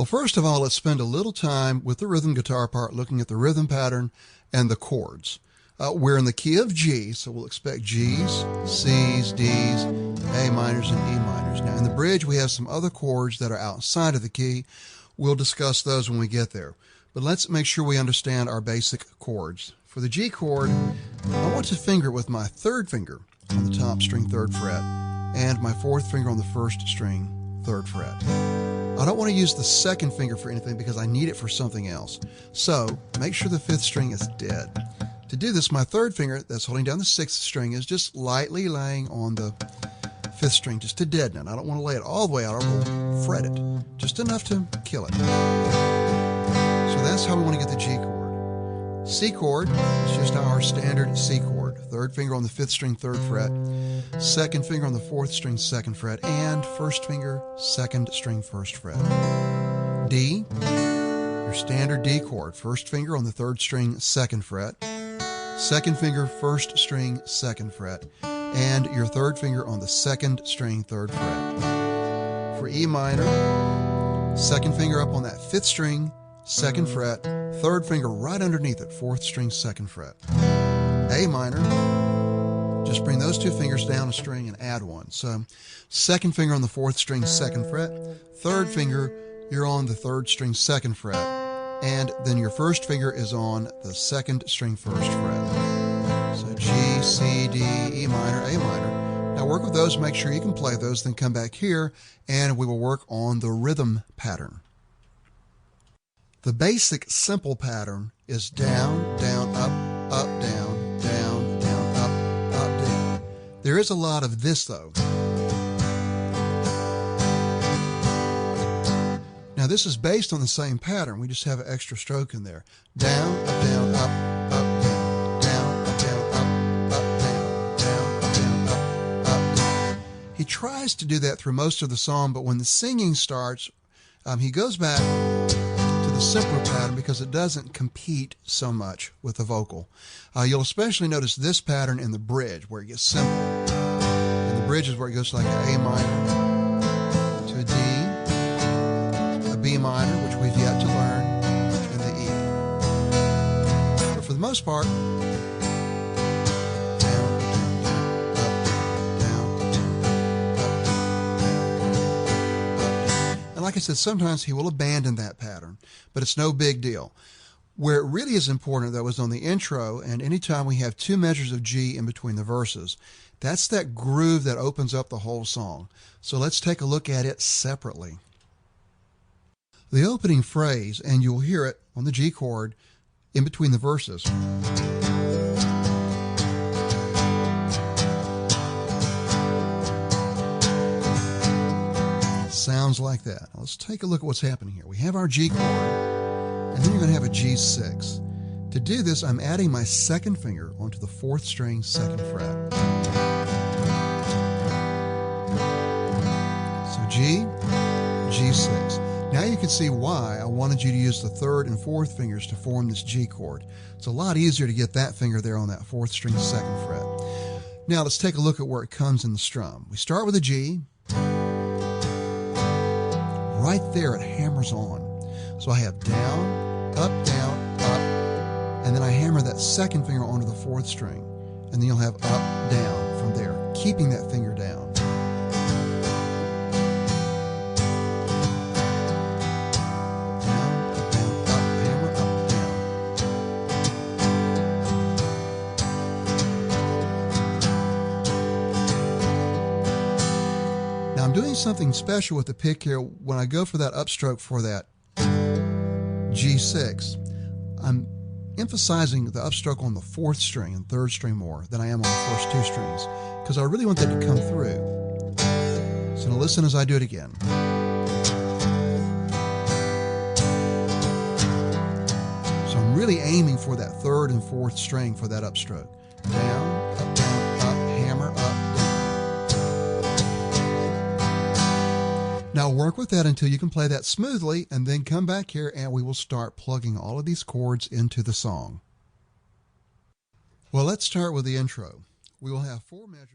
Well, first of all, let's spend a little time with the rhythm guitar part, looking at the rhythm pattern and the chords. We're in the key of G, so we'll expect G's, C's, D's, A minors, and E minors. Now, in the bridge, we have some other chords that are outside of the key. We'll discuss those when we get there. But let's make sure we understand our basic chords. For the G chord, I want to finger it with my third finger on the top string 3rd fret and my 4th finger on the 1st string 3rd fret. I don't want to use the 2nd finger for anything because I need it for something else. So make sure the 5th string is dead. To do this, my 3rd finger that's holding down the 6th string is just lightly laying on the 5th string just to deaden it. I don't want to lay it all the way out, I will fret it, just enough to kill it. So that's how we want to get the G chord. C chord is just our standard C chord. 3rd finger on the 5th string 3rd fret, 2nd finger on the 4th string 2nd fret, and 1st finger 2nd string 1st fret. D, your standard D chord. 1st finger on the 3rd string 2nd fret, 2nd finger 1st string 2nd fret, and your 3rd finger on the 2nd string 3rd fret. For E minor, 2nd finger up on that 5th string 2nd fret, 3rd finger right underneath it, 4th string 2nd fret. A minor, just bring those 2 fingers down a string and add 1. So 2nd finger on the 4th string 2nd fret, 3rd finger, you're on the 3rd string 2nd fret, and then your 1st finger is on the 2nd string 1st fret. So G, C, D, E minor, A minor. Now work with those, make sure you can play those, then come back here and we will work on the rhythm pattern. The basic simple pattern is down, down, up, down, down, down, up, down. There is a lot of this though. Now this is based on the same pattern, we just have an extra stroke in there. Down, down, up, down, down, down, up, down, down, down, up, down. He tries to do that through most of the song, but when the singing starts, he goes back to the simpler pattern because it doesn't compete so much with the vocal. You'll especially notice this pattern in the bridge where it gets simple. And the bridge is where it goes like an A minor to a D, a B minor, which we've yet to learn, and the E. But for the most part, like I said, sometimes he will abandon that pattern, but it's no big deal. Where it really is important, though, is on the intro, and anytime we have 2 measures of G in between the verses. That's that groove that opens up the whole song. So let's take a look at it separately. The opening phrase, and you'll hear it on the G chord in between the verses. Sounds like that. Now let's take a look at what's happening here. We have our G chord, and then you're going to have a G6. To do this, I'm adding my 2nd finger onto the 4th string 2nd fret. So G, G6. Now you can see why I wanted you to use the 3rd and 4th fingers to form this G chord. It's a lot easier to get that finger there on that 4th string 2nd fret. Now let's take a look at where it comes in the strum. We start with a G. Right there, it hammers on. So I have down, up, and then I hammer that 2nd finger onto the 4th string. And then you'll have up, down from there, keeping that finger down. Down, down, up, hammer, up, down. Now I'm doing something special with the pick here. When I go for that upstroke for that G6, I'm emphasizing the upstroke on the 4th string and 3rd string more than I am on the first 2 strings, because I really want that to come through. So now listen as I do it again. So I'm really aiming for that 3rd and 4th string for that upstroke. Down, up, hammer, up, down. Now work with that until you can play that smoothly, and then come back here and we will start plugging all of these chords into the song. Well, let's start with the intro. We will have 4 measures.